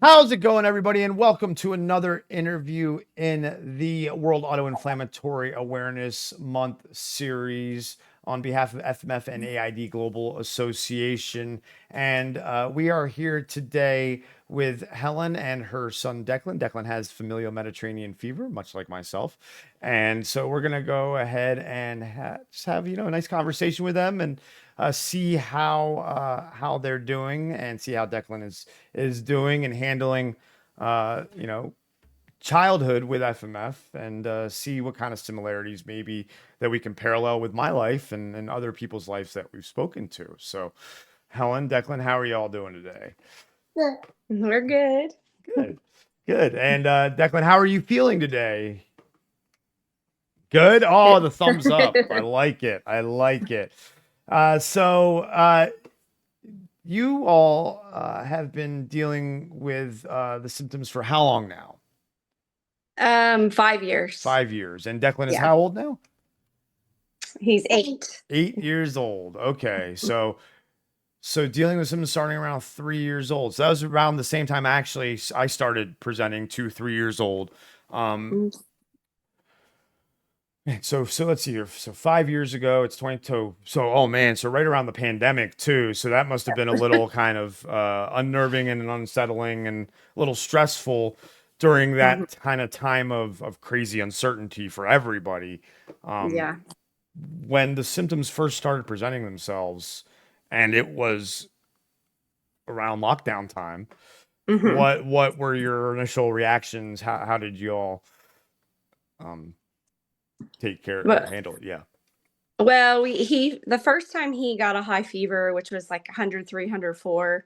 How's it going, everybody? And welcome to another interview in the World Autoinflammatory Awareness Month series on behalf of FMF&AID Global Association. And we are here today with Helen and her son Declan. Declan has familial Mediterranean fever, much like myself. And so we're going to go ahead and just have, a nice conversation with them and see how they're doing and see how Declan is doing and handling uh, you know childhood with FMF and see what kind of similarities maybe that we can parallel with my life and other people's lives that we've spoken to. So, Helen, Declan, how are y'all doing today? Good. We're good. Good, good. And Declan, how are you feeling today? Good. Oh, the thumbs up. I like it. I like it. So you all have been dealing with the symptoms for how long now? 5 years. 5 years. And Declan is Yeah. how old now? He's 8. 8 years old. Okay. So dealing with symptoms starting around 3 years old. So that was around the same time actually I started presenting to 3 years old. Um, so let's see here. So 5 years ago, it's 22. So oh man, so right around the pandemic too. So that must have been a little kind of unnerving and unsettling and a little stressful during Mhm. that kind of time of crazy uncertainty for everybody. Um, Yeah. when the symptoms first started presenting themselves, and it was around lockdown time, hmm what were your initial reactions? How did you all um take care or But handle it? Yeah. the first time he got a high fever, which was like 103, 104,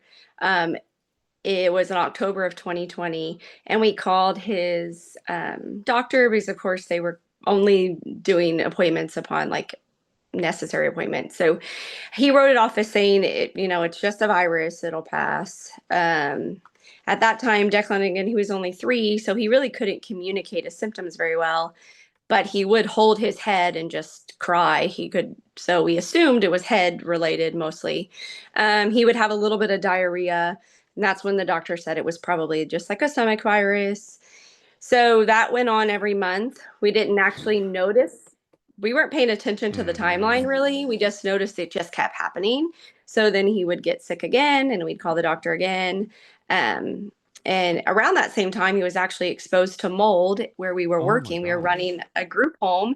it was in October of 2020, and we called his doctor because, of course, they were only doing appointments upon like necessary appointments. So he wrote it off as saying it's just a virus, it'll pass. At that time, Declan, again, he was only 3, so he really couldn't communicate his symptoms very well, but he would hold his head and just cry. He could, so we assumed it was head related mostly. He would have a little bit of diarrhea, and that's when the doctor said it was probably just like a stomach virus. So that went on every month. We didn't actually notice. We weren't paying attention to the Hmm. timeline really. We just noticed it just kept happening. So then he would get sick again and we'd call the doctor again. Um, and around that same time, he was actually exposed to mold where we were Oh my working. We were gosh. running a group home.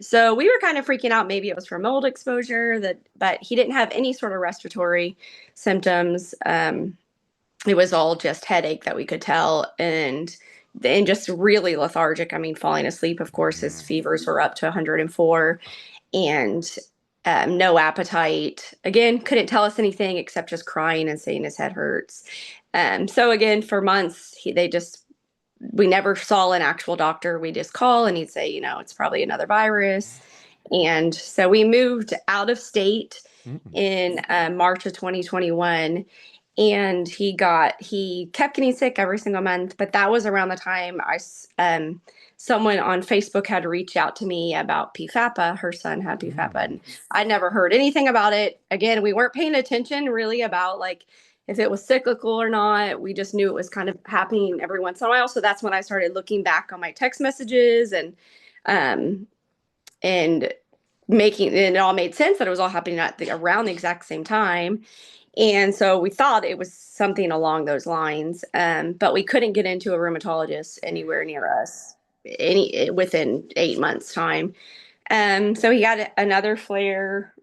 So we were kind of freaking out. Maybe it was for mold exposure, but he didn't have any sort of respiratory symptoms. It was all just headache that we could tell, and just really lethargic. I mean, falling asleep. Of course, his Mm. fevers were up to 104, and no appetite. Again, couldn't tell us anything except just crying and saying his head hurts. So again, for months, we never saw an actual doctor. We just call and he'd say, it's probably another virus. And so we moved out of state Mm-mm. in March of 2021, and he kept getting sick every single month. But that was around the time someone on Facebook had reached out to me about PFAPA. Her son had PFAPA, Mm. and I'd never heard anything about it. Again, we weren't paying attention really about like if it was cyclical or not. We just knew it was kind of happening every once in a while. So that's when I started looking back on my text messages um, and and it all made sense that it was all happening around the exact same time. And so we thought it was something along those lines, but we couldn't get into a rheumatologist anywhere near us within 8 months time. So he got another flare,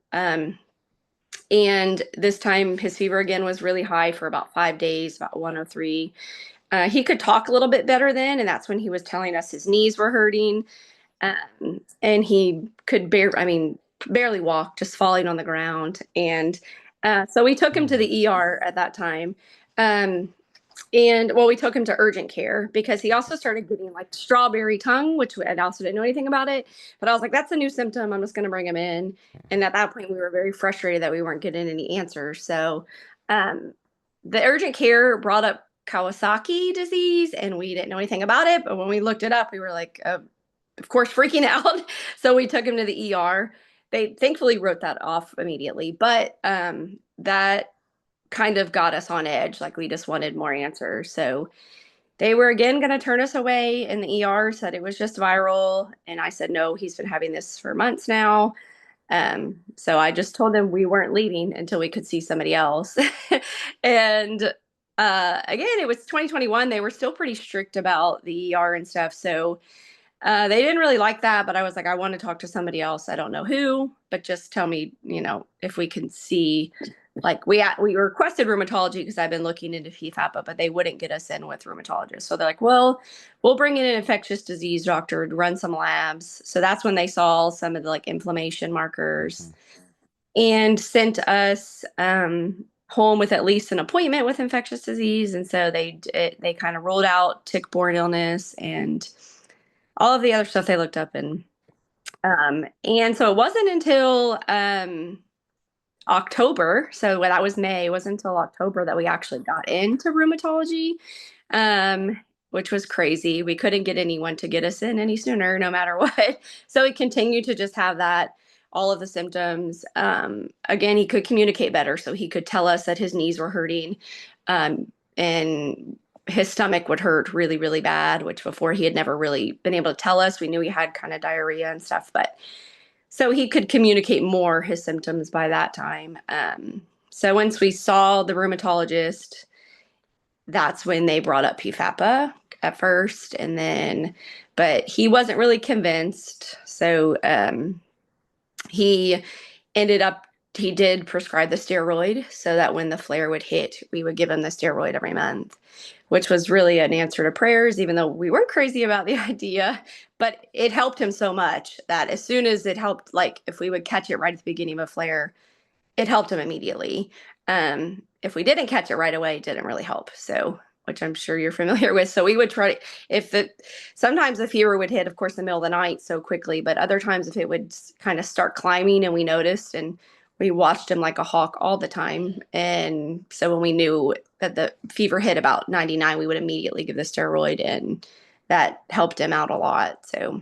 and this time his fever again was really high for about 5 days, about 103. He could talk a little bit better then, and that's when he was telling us his knees were hurting, and he could barely walk, just falling on the ground. And so we took him to Mm. the ER at that time. Um, and well, we took him to urgent care because he also started getting like strawberry tongue, which I also didn't know anything about it. But I was like, that's a new symptom. I'm just going to bring him in. And at that point, we were very frustrated that we weren't getting any answers. So um, the urgent care brought up Kawasaki disease, and we didn't know anything about it. But when we looked it up, we were like, of course, freaking out. So we took him to the ER. They thankfully wrote that off immediately, but that kind of got us on edge. Like we just wanted more answers. So they were again going to turn us away, and the ER said it was just viral. And I said, no, he's been having this for months now. So I just told them we weren't leaving until we could see somebody else. And again, it was 2021. They were still pretty strict about the ER and stuff. So they didn't really like that, but I was like, I want to talk to somebody else. I don't know who, but just tell me, if we can see. Like we requested rheumatology because I've been looking into PFAPA, but they wouldn't get us in with rheumatologists. So they're like, well, we'll bring in an infectious disease doctor to run some labs. So that's when they saw some of the like inflammation markers and sent us home with at least an appointment with infectious disease. And so they kind of ruled out tick-borne illness and all of the other stuff they looked up. And so it wasn't until October, so when that was May, it wasn't until October that we actually got into rheumatology, which was crazy. We couldn't get anyone to get us in any sooner, no matter what. So we continued to just have all of the symptoms. Again, he could communicate better, so he could tell us that his knees were hurting, and his stomach would hurt really, really bad, which before he had never really been able to tell us. We knew he had kind of diarrhea and stuff, but so he could communicate more his symptoms by that time. So once we saw the rheumatologist, that's when they brought up PFAPA at first, but he wasn't really convinced. So he did prescribe the steroid so that when the flare would hit, we would give him the steroid every month, which was really an answer to prayers, even though we weren't crazy about the idea. But it helped him so much that as soon as it helped, like if we would catch it right at the beginning of a flare, it helped him immediately. If we didn't catch it right away, it didn't really help. So, which I'm sure you're familiar with. So we would try to, sometimes the fever would hit, of course, in the middle of the night so quickly, but other times if it would kind of start climbing and we noticed, and we watched him like a hawk all the time. And so when we knew that the fever hit about 99, we would immediately give the steroid, and that helped him out a lot. So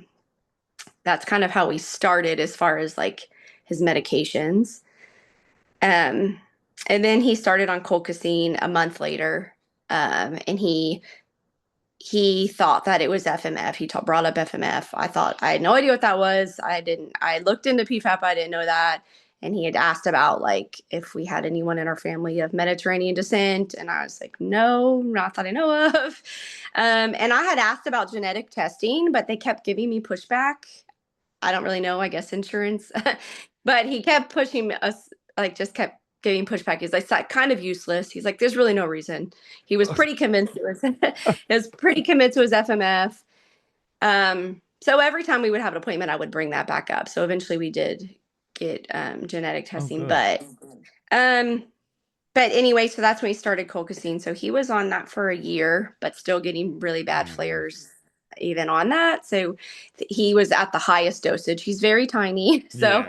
that's kind of how we started as far as like his medications. And then he started on colchicine a month later. And he thought that it was FMF. He brought up FMF. I had no idea what that was. I looked into PFAPA. I didn't know that. And he had asked about like if we had anyone in our family of Mediterranean descent. And I was like, no, not that I know of. And I had asked about genetic testing, but they kept giving me pushback. I don't really know, I guess insurance. But he kept pushing us, like just kept giving pushback. He's like, it's kind of useless. He's like, there's really no reason. He was pretty convinced it was, FMF. So every time we would have an appointment, I would bring that back up. So eventually we did get genetic testing, but anyway, so that's when he started colchicine. So he was on that for a year, but still getting really bad flares even on that. So he was at the highest dosage. He's very tiny. So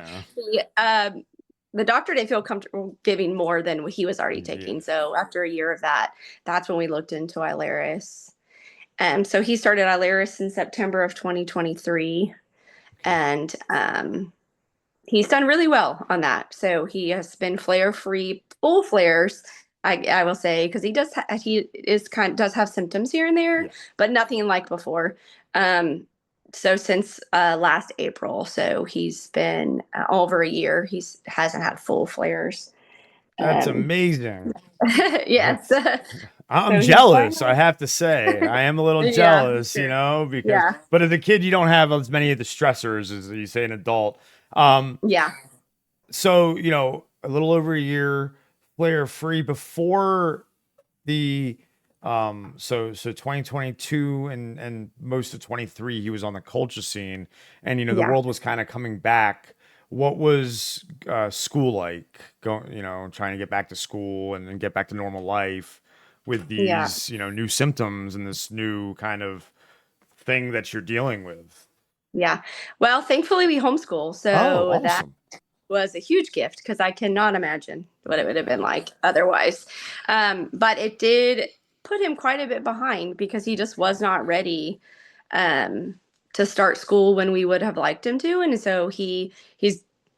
the doctor didn't feel comfortable giving more than he was already taking. So after a year of that, that's when we looked into Ilaris. So he started Ilaris in September of 2023. And he's done really well on that. So he has been flare-free, full flares, I will say, because he does have symptoms here and there, but nothing like before. So since last April, so he's been over a year. He hasn't had full flares. That's amazing. Yes. I'm So jealous, I have to say. I am a little jealous, sure. because but as a kid you don't have as many of the stressors as you say an adult. Yeah. So, a little over a year flare free before the so 2022 and most of 23 he was on the colchicine, and the world was kind of coming back. What was school like, going, trying to get back to school and then get back to normal life with these new symptoms and this new kind of thing that you're dealing with? Yeah. Well, thankfully we homeschool, Oh, so that awesome. was a huge gift because I cannot imagine what it would have been like otherwise. But it did put him quite a bit behind because he just was not ready to start school when we would have liked him to. And so he's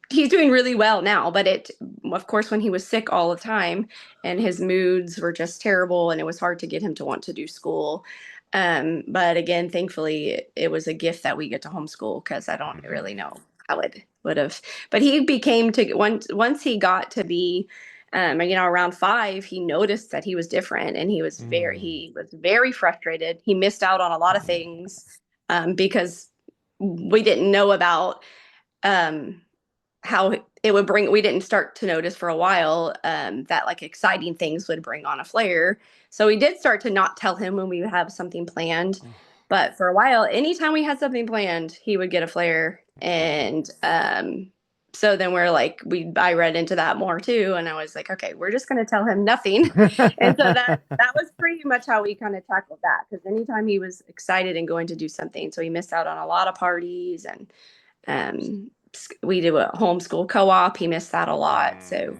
he's doing really well now, but of course, when he was sick all the time and his moods were just terrible and it was hard to get him to want to do school. But again, thankfully, it was a gift that we get to homeschool because I don't Mhm. really know how it would have. But he became to once he got to be, around 5, he noticed that he was different and Mm. he was very frustrated. He missed out on a lot of things because we didn't know about um, how it would bring. We didn't start to notice for a while that like exciting things would bring on a flare. So we did start to not tell him when we would have something planned. But for a while, anytime we had something planned, he would get a flare. And so then I read into that more too. And I was like, okay, we're just going to tell him nothing. And so that was pretty much how we kind of tackled that. Because anytime he was excited and going to do something, so he missed out on a lot of parties and we do a homeschool co-op. He missed that a lot. So Mm.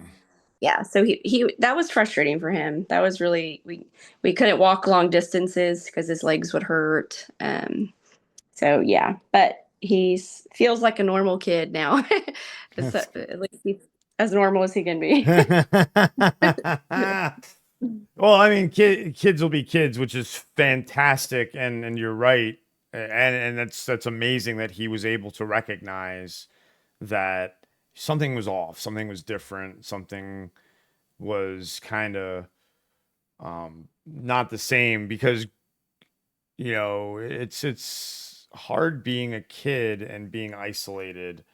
yeah, so he that was frustrating for him. That was really we couldn't walk long distances because his legs would hurt. So yeah, but he's feels like a normal kid now. So, That's at least he's as normal as he can be. well, I mean, kids will be kids, which is fantastic, and you're right, and that's amazing that he was able to recognize that something was off, something was different, something was kind of not the same because it's hard being a kid and being isolated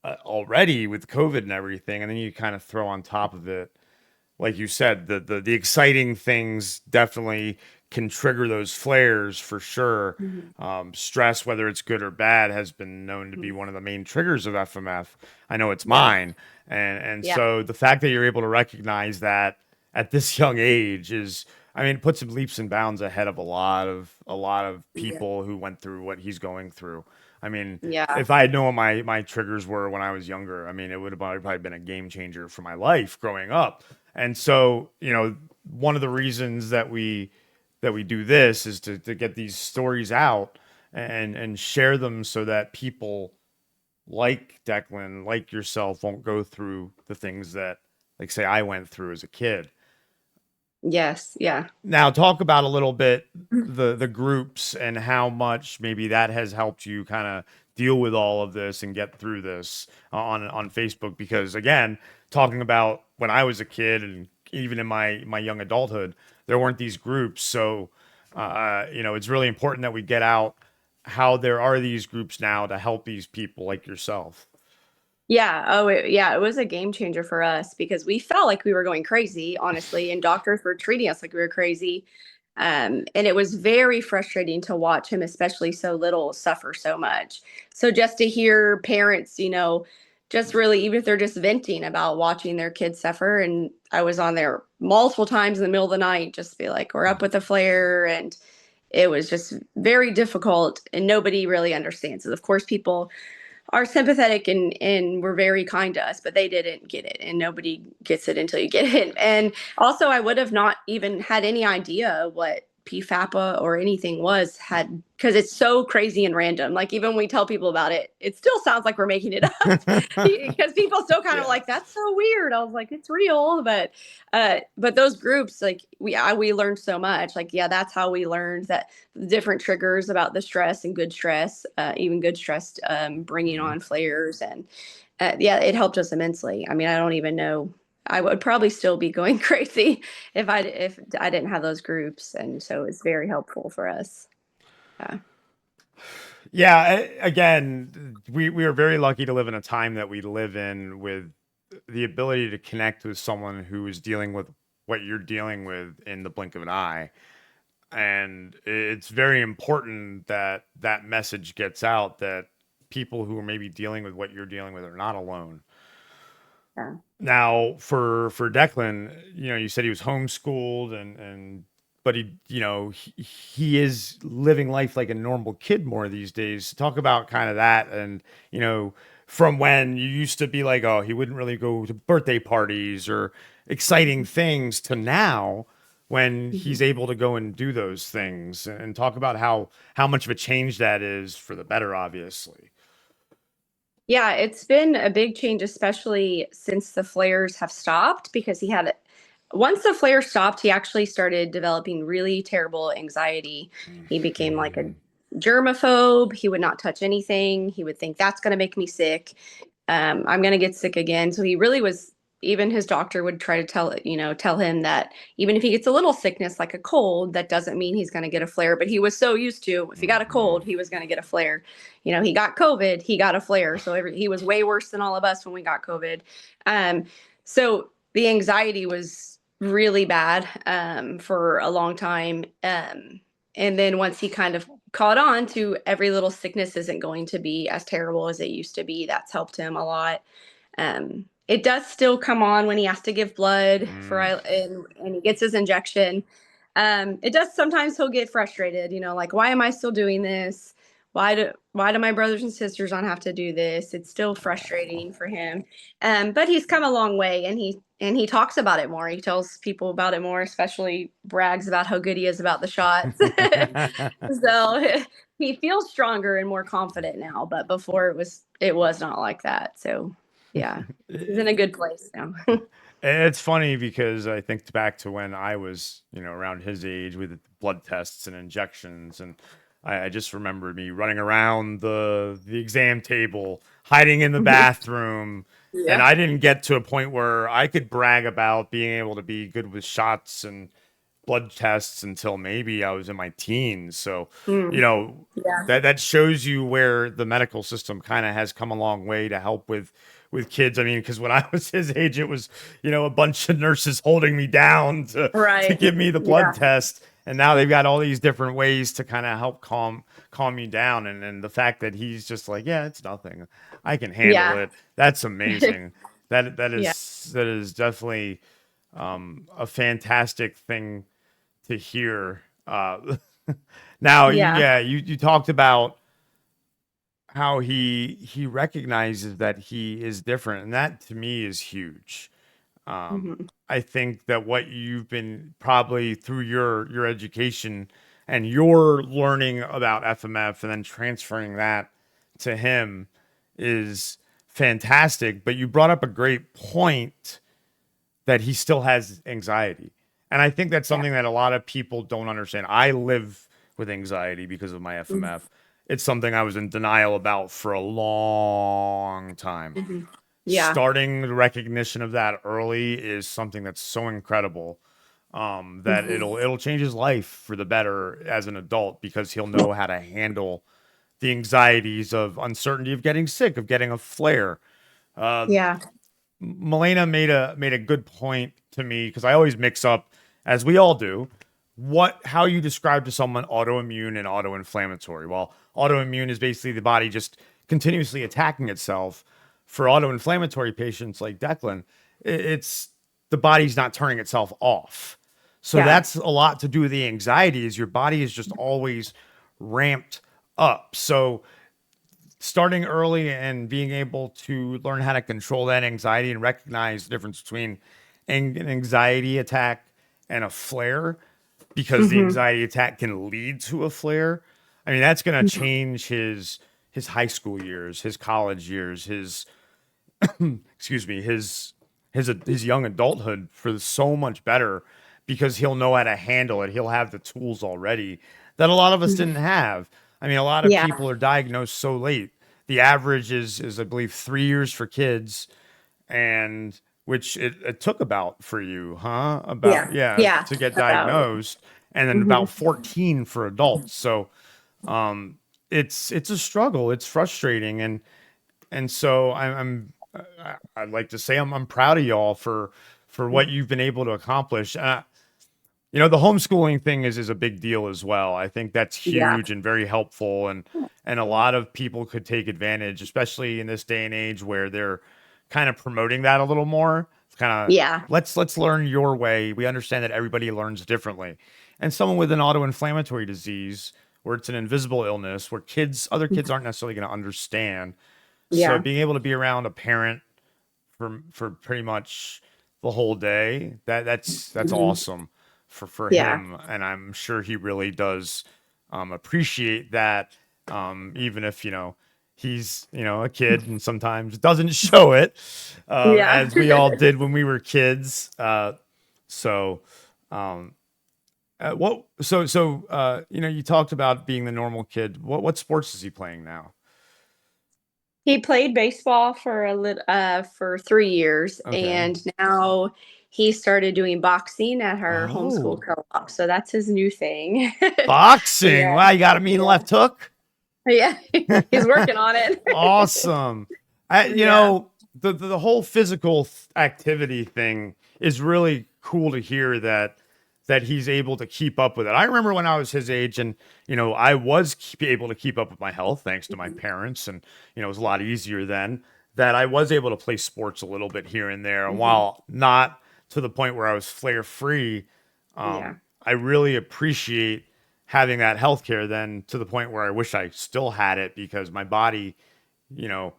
already with COVID and everything, and then you kind of throw on top of it, like you said, the exciting things definitely can trigger those flares for sure. Mhm. Stress, whether it's good or bad, has been known to be one of the main triggers of FMF. I know it's Yeah, mine, and yeah, so the fact that you're able to recognize that at this young age is, I mean, it puts him leaps and bounds ahead of a lot of yeah, people who went through what he's going through. I mean, yeah, if I had known what my triggers were when I was younger, I mean, it would have probably been a game changer for my life growing up. And so, one of the reasons that we do this is to get these stories out and share them so that people like Declan, like yourself, won't go through the things that, like, say, I went through as a kid. yes, yeah. Now, talk about a little bit the groups and how much maybe that has helped you kind of deal with all of this and get through this on Facebook. Because again, talking about when I was a kid and even in my young adulthood, there weren't these groups. So, it's really important that we get out how there are these groups now to help these people like yourself. Yeah. Oh, yeah. It was a game changer for us because we felt like we were going crazy, honestly, and doctors were treating us like we were crazy. And it was very frustrating to watch him, especially so little, suffer so much. So just to hear parents, just really, even if they're just venting about watching their kids suffer, and I was on there multiple times in the middle of the night, just be like, we're up with a flare, and it was just very difficult, and nobody really understands it. Of course, people are sympathetic and were very kind to us, but they didn't get it, and nobody gets it until you get it. And also, I would have not even had any idea what PFAPA or anything was had because it's so crazy and random. Like even when we tell people about it, it still sounds like we're making it up because people still kind of Yeah. like that's so weird. I was like, it's real, but those groups like we learned so much. Like yeah, that's how we learned that different triggers about the stress and good stress, even good stress bringing Mhm. on flares. And yeah, it helped us immensely. I mean, I don't even know. I would probably still be going crazy if I didn't have those groups, and so it's very helpful for us. Yeah. Yeah, again, we are very lucky to live in a time that we live in with the ability to connect with someone who is dealing with what you're dealing with in the blink of an eye. And it's very important that that message gets out that people who are maybe dealing with what you're dealing with are not alone. Yeah. Now, for Declan, you said he was homeschooled and but he is living life like a normal kid more these days. Talk about kind of that and, you know, from when you used to be like, oh, he wouldn't really go to birthday parties or exciting things to now when he's Mhm. able to go and do those things and talk about how much of a change that is for the better, obviously. Yeah, it's been a big change, especially since the flares have stopped, because once the flare stopped, he actually started developing really terrible anxiety. He became like a Mhm. germaphobe. He would not touch anything. He would think that's going to make me sick. I'm going to get sick again. So he really was, even his doctor would try to tell him that even if he gets a little sickness like a cold, that doesn't mean he's going to get a flare. But he was so used to, if he got a Mhm. cold, he was going to get a flare. He got COVID, he got a flare. So he was way worse than all of us when we got COVID. Um, so the anxiety was really bad for a long time. And then once he kind of caught on to every little sickness isn't going to be as terrible as it used to be, that's helped him a lot. It does still come on when he has to give blood Mm. and he gets his injection. It does sometimes he'll get frustrated, like why am I still doing this? Why do my brothers and sisters not have to do this? It's still Aw. frustrating for him. But he's come a long way, and he talks about it more. He tells people about it more, especially brags about how good he is about the shots. So he feels stronger and more confident now, but before it was not like that. So yeah, he's in a good place now. It's funny because I think back to when I was, around his age with blood tests and injections, and I just remember me running around the exam table, hiding in the bathroom, and Yeah. I didn't get to a point where I could brag about being able to be good with shots and blood tests until maybe I was in my teens. So, you Mm. know, Yeah. that shows you where the medical system kind of has come a long way to help with kids. I mean, because when I was his age, it was, a bunch of nurses holding me down to Right. give me the blood Yeah. test. And now they've got all these different ways to kind of help calm me down. And the fact that he's just like, yeah, it's nothing. I can handle Yeah. it. That's amazing. That Yeah. is definitely a fantastic thing to hear. Now, Yeah. you talked about how he recognizes that he is different, and that to me is huge. Hmm. I think that what you've been probably through your education and your learning about FMF and then transferring that to him is fantastic. But you brought up a great point that he still has anxiety. And I think that's Yeah. something that a lot of people don't understand. I live with anxiety because of my FMF. It's something I was in denial about for a long time. Hmm. Yeah. Starting the recognition of that early is something that's so incredible, that Hmm. it'll change his life for the better as an adult because he'll know how to handle the anxieties of uncertainty of getting sick, of getting a flare. Uh, Yeah. Milena made a good point to me because I always mix up, as we all do, how you describe to someone autoimmune and autoinflammatory. Well, autoimmune is basically the body just continuously attacking itself. For autoinflammatory patients like Declan, it's the body's not turning itself off. So Yeah. that's a lot to do with the anxiety. Is your body is just always ramped up. So starting early and being able to learn how to control that anxiety and recognize the difference between an anxiety attack and a flare, because the Hmm. anxiety attack can lead to a flare. I mean, that's going to change his high school years, his college years, his excuse me, his young adulthood for so much better because he'll know how to handle it. He'll have the tools already that a lot of us didn't have. I mean, a lot of Yeah. people are diagnosed so late. The average is I believe 3 years for kids, and which it took about for you, huh? About Yeah. Yeah. to get About. diagnosed, and then Hmm. about 14 for adults. So it's a struggle. It's frustrating, and so I'd like to say I'm proud of y'all for what you've been able to accomplish. The homeschooling thing is a big deal as well. I think that's Yeah. huge and very helpful, and a lot of people could take advantage, especially in this day and age where they're kind of promoting that a little more. It's kind of Yeah. let's learn your way. We understand that everybody learns differently, and someone with an autoinflammatory disease where it's an invisible illness where other kids aren't necessarily going to understand, so Yeah. being able to be around a parent for pretty much the whole day, that's Hmm. awesome for Yeah. him, and I'm sure he really does appreciate that. Even if he's, a kid and sometimes doesn't show it, Yeah. as we all did when we were kids. So, um, you talked about being the normal kid. What sports is he playing now? He played baseball for for 3 years, Okay. and now he started doing boxing at her homeschool Oh, co-op. So that's his new thing. boxing. Yeah, Wow, you got a mean yeah, left hook. yeah. He's working on it. Awesome. Yeah. The whole physical activity thing is really cool to hear that he's able to keep up with it. I remember when I was his age, and I was able to keep up with my health thanks to my parents, and it was a lot easier then that I was able to play sports a little bit here and there. And Mhm. while not to the point where I was flare free, Yeah. I really appreciate having that health care then to the point where I wish I still had it because my body, you know,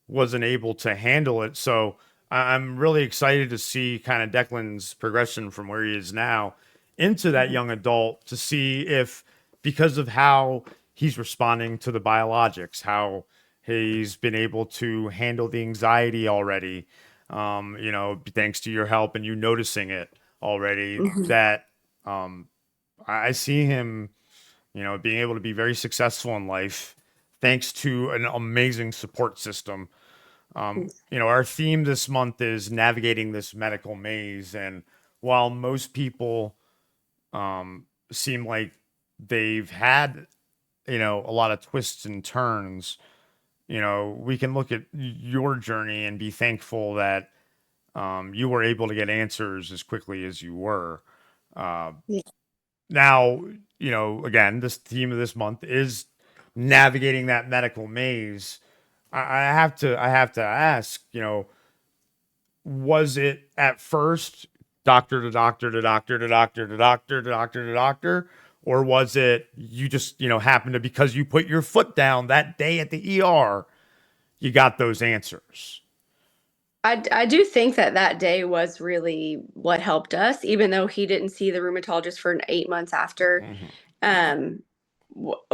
wasn't able to handle it. So I'm really excited to see kind of Declan's progression from where he is now into that Mhm. young adult to see if, because of how he's responding to the biologics, how he's been able to handle the anxiety already, thanks to your help and you noticing it already, Mhm. that um, I see him, being able to be very successful in life thanks to an amazing support system. Our theme this month is navigating this medical maze. And while most people seem like they've had, a lot of twists and turns, we can look at your journey and be thankful that you were able to get answers as quickly as you were. Uh, Yeah. Now, again, this theme of this month is navigating that medical maze. I have to ask, was it at first doctor to doctor to doctor to doctor to doctor to doctor to doctor, or was it you just happened to, because you put your foot down that day at the ER, you got those answers? I do think that that day was really what helped us, even though he didn't see the rheumatologist for 8 months after. Mhm. Um,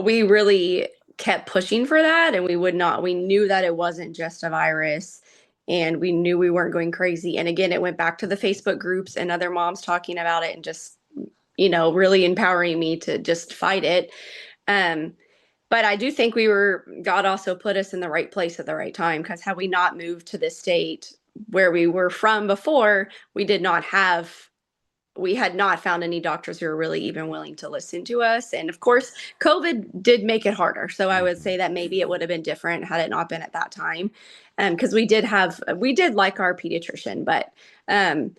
we really kept pushing for that, and we knew that it wasn't just a virus, and we knew we weren't going crazy. And again, it went back to the Facebook groups and other moms talking about it and just, really empowering me to just fight it. Um, but I do think God also put us in the right place at the right time, because had we not moved to this state where we were from before, we had not found any doctors who were really even willing to listen to us. And of course, COVID did make it harder. So I would Mhm. say that maybe it would have been different had it not been at that time. Because we did like our pediatrician, um,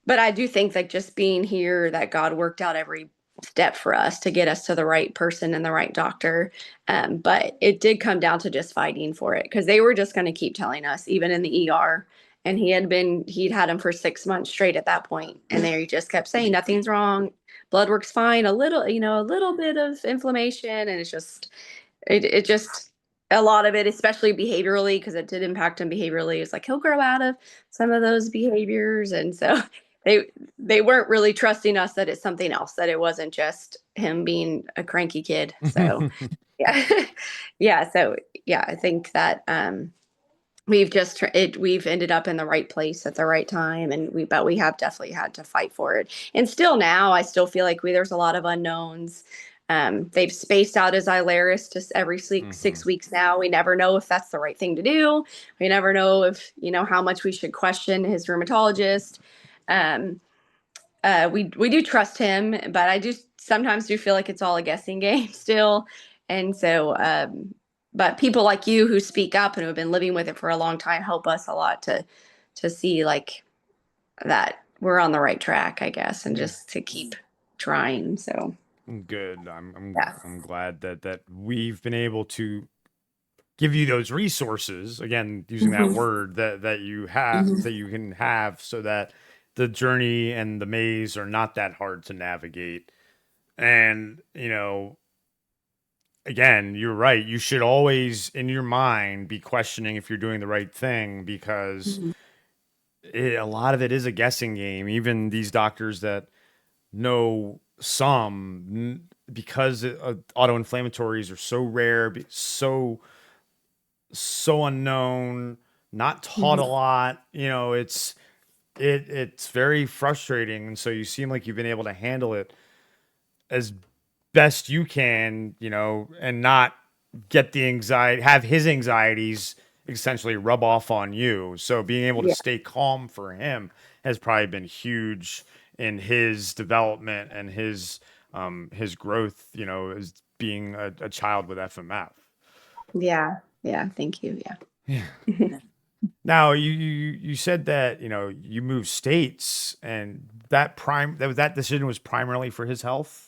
but I do think that just being here, that God worked out every step for us to get us to the right person and the right doctor. But it did come down to just fighting for it, because they were just going to keep telling us, even in the ER. And he'd had him for 6 months straight at that point, and they just kept saying nothing's wrong, blood work's fine, a little bit of inflammation, and it just a lot of it, especially behaviorally, because it did impact him behaviorally. It's like he'll grow out of some of those behaviors, and so they they weren't really trusting us that it's something else, that it wasn't just him being a cranky kid. So yeah, yeah. So yeah, I think that we've ended up in the right place at the right time, and we have definitely had to fight for it. And still now, I still feel like there's a lot of unknowns. They've spaced out his Ilaris just every six Mhm. weeks now. We never know if that's the right thing to do. We never know if, how much we should question his rheumatologist. Um, we do trust him, but I do sometimes do feel like it's all a guessing game still. And so, but people like you who speak up and who have been living with it for a long time help us a lot to see like that we're on the right track, I guess, and just to keep trying. So Good. I'm yeah. I'm glad that we've been able to give you those resources, again using that Mhm. word, that Mhm. you can have, so that the journey and the maze are not that hard to navigate. And again, you're right, you should always in your mind be questioning if you're doing the right thing, because Mhm. a lot of it is a guessing game. Even these doctors that know because autoinflammatories are so rare, so so unknown, not taught a Mhm. lot. It's very frustrating. And so you seem like you've been able to handle it as best you can, and not get the anxiety, have his anxieties essentially rub off on you. So being able to Yeah. stay calm for him has probably been huge in his development and his growth, as being a child with FMF. Yeah. Yeah. Thank you. Yeah. Yeah. Now you said that you moved states, and that decision was primarily for his health.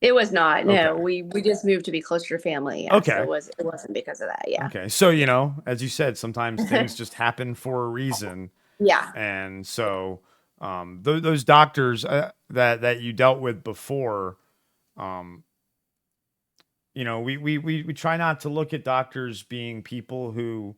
It was not. No, Okay. we just moved to be closer to family. Yeah. So Okay. it wasn't because of that. Yeah. Okay. So, as you said, sometimes things just happen for a reason. Yeah. And so, those doctors that you dealt with before, um, we try not to look at doctors being people who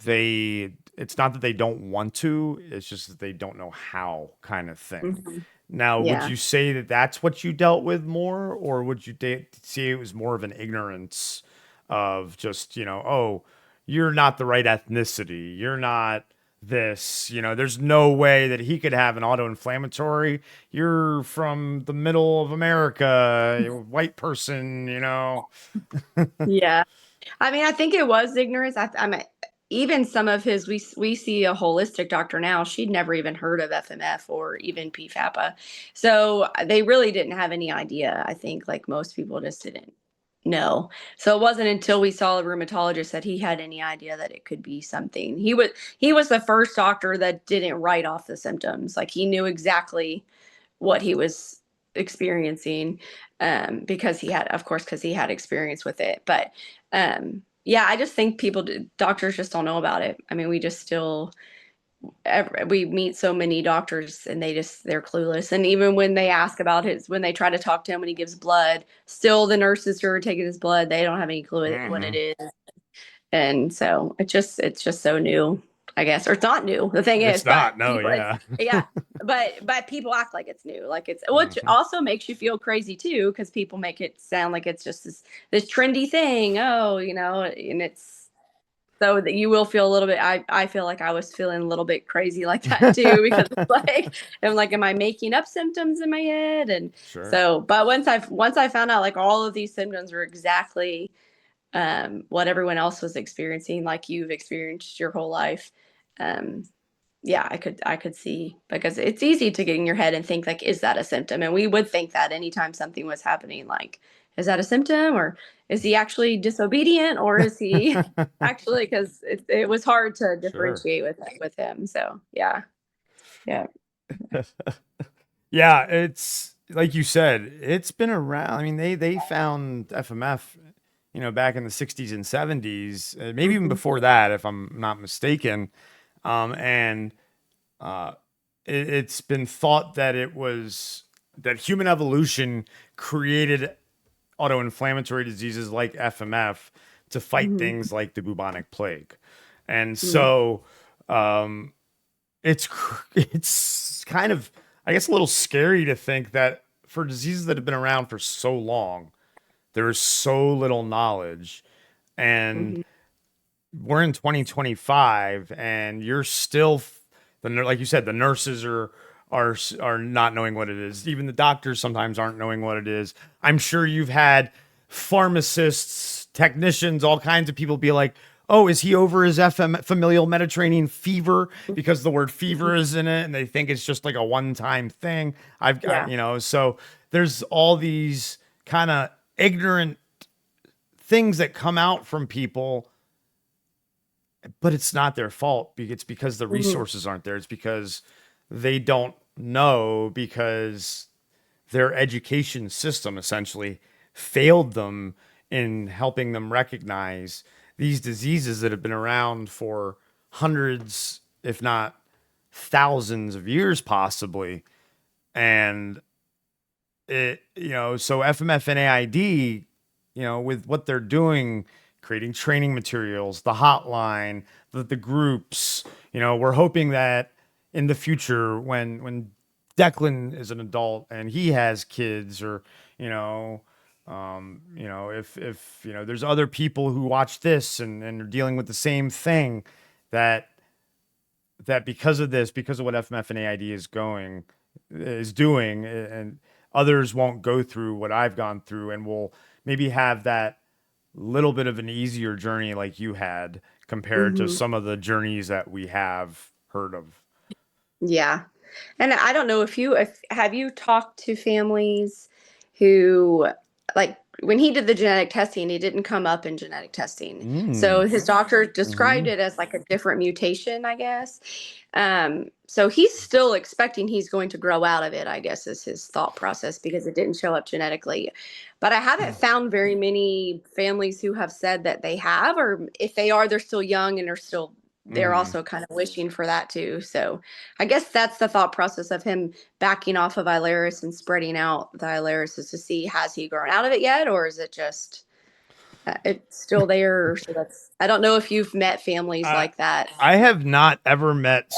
it's not that they don't want to, it's just that they don't know how, kind of thing. Mhm. Now, would Yeah. you say that that's what you dealt with more, or would you say it was more of an ignorance of just, oh, you're not the right ethnicity, you're not this, there's no way that he could have an autoinflammatory. You're from the middle of America, you're a white person. Yeah. I mean, I think it was ignorance. I mean, even some of his, we see a holistic doctor now. She'd never even heard of FMF or even PFAPA, so they really didn't have any idea. I think, like most people, just didn't know. So it wasn't until we saw a rheumatologist that he had any idea that it could be something. He was the first doctor that didn't write off the symptoms. Like he knew exactly what he was experiencing, because he had, of course, because he had experience with it. But yeah, I just think doctors just don't know about it. I mean, we just still, we meet so many doctors and they're clueless. And even when they ask about when they try to talk to him when he gives blood, still the nurses who are taking his blood, they don't have any clue what it Hmm. is. And so it's just so new, I guess, or it's not new. The thing It's is, but not, no, people, it's, yeah. yeah, but people act like it's new, like it's, which Hmm. also makes you feel crazy too, because people make it sound like it's just this trendy thing. Oh, and it's so that you will feel a little bit. I feel like I was feeling a little bit crazy like that too, because it's like I'm like, am I making up symptoms in my head? And Sure. so, but once I found out like all of these symptoms were exactly what everyone else was experiencing, like you've experienced your whole life. Um, yeah, I could see, because it's easy to get in your head and think like, is that a symptom? And we would think that anytime something was happening, like, is that a symptom, or is he actually disobedient, or is he actually, because it was hard to Sure. differentiate with him. So yeah, yeah. Yeah, it's like you said, it's been around. I mean, they found FMF, back in the 60s and 70s, maybe even Hmm. before that, if I'm not mistaken. And uh, it's been thought that that human evolution created autoinflammatory diseases like FMF to fight Hmm. things like the bubonic plague. And Yeah. so, um, it's kind of, I guess, a little scary to think that for diseases that have been around for so long, there is so little knowledge. And Hmm. we're in 2025, and you're still like you said, the nurses are not knowing what it is. Even the doctors sometimes aren't knowing what it is. I'm sure you've had pharmacists, technicians, all kinds of people be like, "Oh, is he over his familial Mediterranean fever?" Because the word fever is in it, and they think it's just like a one-time thing. I've got, Yeah. so there's all these kind of ignorant things that come out from people, but it's not their fault. It's because the Hmm. resources aren't there. It's because they don't know, because their education system essentially failed them in helping them recognize these diseases that have been around for hundreds, if not thousands of years, possibly. And so FMF&AID, with what they're doing, creating training materials, the hotline, the groups, we're hoping that in the future, when Declan is an adult and he has kids, or, you know, If there's other people who watch this and are dealing with the same thing, that because of this, because of what FMF&AID is doing, and others won't go through what I've gone through, and will maybe have that little bit of an easier journey like you had compared to Hmm. some of the journeys that we have heard of. Yeah. And I don't know if have you talked to families who, like, when he did the genetic testing, he didn't come up in genetic testing. Mm. So his doctor described Hmm. it as like a different mutation, I guess. So he's still expecting he's going to grow out of it, I guess, is his thought process, because it didn't show up genetically. But I haven't found very many families who have said that they have, or if they are, they're still young and they're Hmm. also kind of wishing for that too. So I guess that's the thought process of him backing off of Ilaris and spreading out the Ilaris, is to see, has he grown out of it yet, or is it just it's still there? So I don't know if you've met families I like that. I have not ever met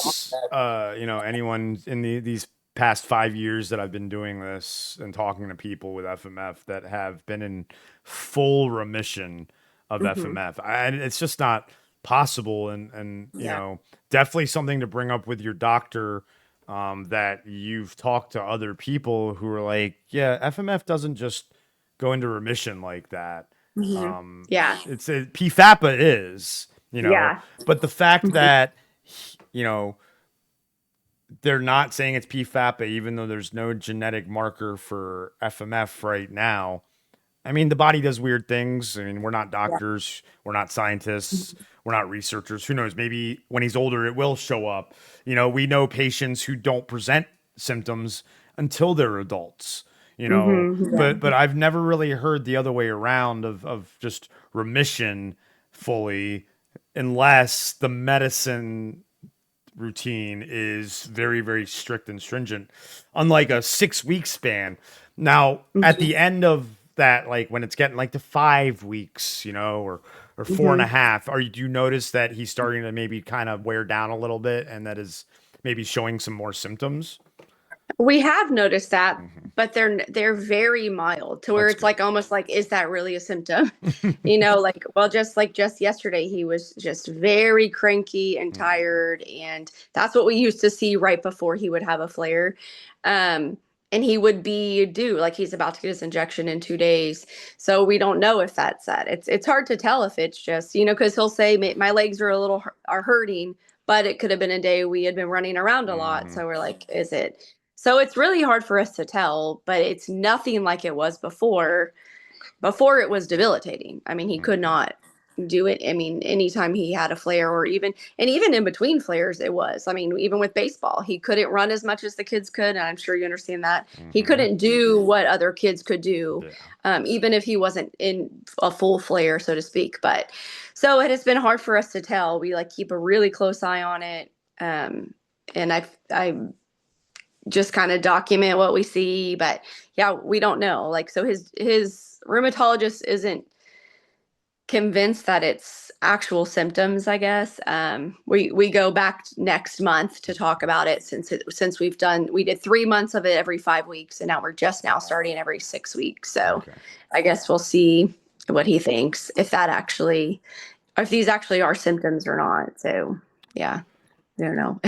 anyone in these past 5 years that I've been doing this and talking to people with FMF that have been in full remission of Hmm. FMF. It's just not possible, and Yeah. definitely something to bring up with your doctor. That you've talked to other people who are like, yeah, FMF doesn't just go into remission like that. Hmm. Um, Yeah. PFAPA is, Yeah. but the fact Mhm. that, you know, they're not saying it's PFAPA, even though there's no genetic marker for FMF right now. I mean, the body does weird things. I mean, we're not Yeah. doctors, we're not scientists, we're not researchers. Who knows? Maybe when he's older, it will show up. We know patients who don't present symptoms until they're adults. Hmm. But I've never really heard the other way around of just remission fully, unless the medicine routine is very, very strict and stringent, unlike a 6 week span. Now, at Yeah. the end of that, like when it's getting like to 5 weeks, or four and Hmm. a half, do you notice that he's starting to maybe kind of wear down a little bit, and that is maybe showing some more symptoms? We have noticed that, Hmm. but they're very mild, to where That's it's good. like almost like, is that really a symptom? Like, well, just yesterday he was just very cranky and Hmm. tired, and that's what we used to see right before he would have a flare. Um, and he would be due, like he's about to get his injection in 2 days. So we don't know if that's that. It's hard to tell if it's just, because he'll say, my legs are are hurting, but it could have been a day we had been running around a lot. Hmm. So we're like, is it? So it's really hard for us to tell, but it's nothing like it was before. Before, it was debilitating. I mean, he could Okay. not do it. I mean, anytime he had a flare, or even in between flares, it was. I mean, even with baseball, he couldn't run as much as the kids could, and I'm sure you understand that. He Hmm. couldn't do what other kids could do, Yeah. even if he wasn't in a full flare, so to speak. But so it has been hard for us to tell. We like keep a really close eye on it. And I just kind of document what we see. But yeah, we don't know. Like, so his rheumatologist isn't convinced that it's actual symptoms, I guess. We go back next month to talk about it, since we did 3 months of it every 5 weeks, and now we're just now starting every 6 weeks. So Okay. I guess we'll see what he thinks, if these actually are symptoms or not. So yeah, I don't know.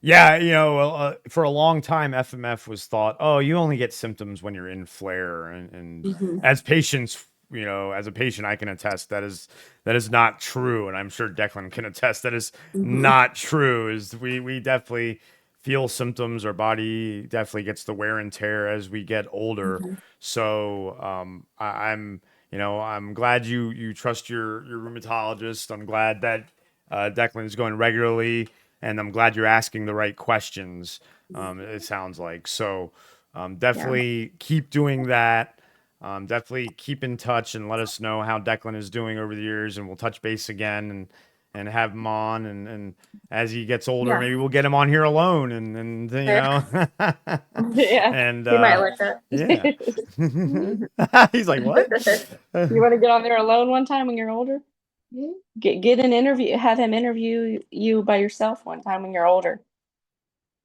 Yeah, well, for a long time, FMF was thought, oh, you only get symptoms when you're in flare, and Hmm. as patients, as a patient, I can attest that is not true, and I'm sure Declan can attest that is Hmm. not true. Is we definitely feel symptoms. Our body definitely gets the wear and tear as we get older. Hmm. So, I'm glad you trust your rheumatologist. I'm glad that Declan is going regularly, and I'm glad you're asking the right questions. It sounds like so. Yeah. Definitely keep doing that. Definitely keep in touch and let us know how Declan is doing over the years, and we'll touch base again and have him on. And as he gets older, Yeah. maybe we'll get him on here alone, and Yeah. and He might like yeah. that. He's like, what? You want to get on there alone one time when you're older? Get an interview, have him interview you by yourself one time when you're older.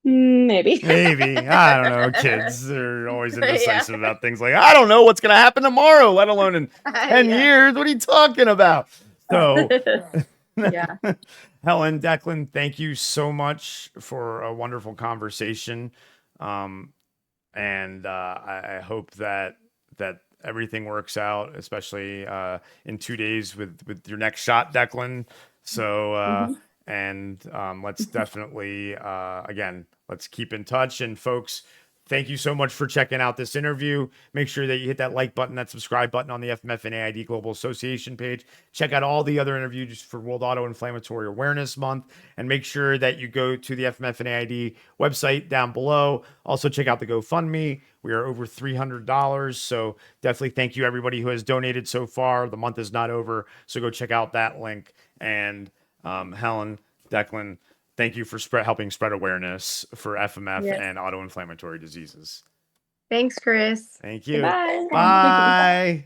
Maybe. Maybe. I don't know. Kids are always Yeah. indecisive about things like, I don't know what's going to happen tomorrow, let alone in 10 Yeah. years. What are you talking about? So, Yeah. Helen, Declan, thank you so much for a wonderful conversation. Um, and I hope that everything works out, especially in 2 days with your next shot, Declan. So Mhm. and let's definitely again, let's keep in touch. And folks, thank you so much for checking out this interview. Make sure that you hit that like button, that subscribe button on the FMF&AID Global Association page. Check out all the other interviews for World Autoinflammatory Awareness Month, and make sure that you go to the FMF&AID website down below. Also, check out the GoFundMe. We are over $300, so definitely thank you everybody who has donated so far. The month is not over, so go check out that link. And Helen, Declan, thank you for helping spread awareness for FMF Yes. and autoinflammatory diseases. Thanks, Chris. Thank you. Goodbye. Bye.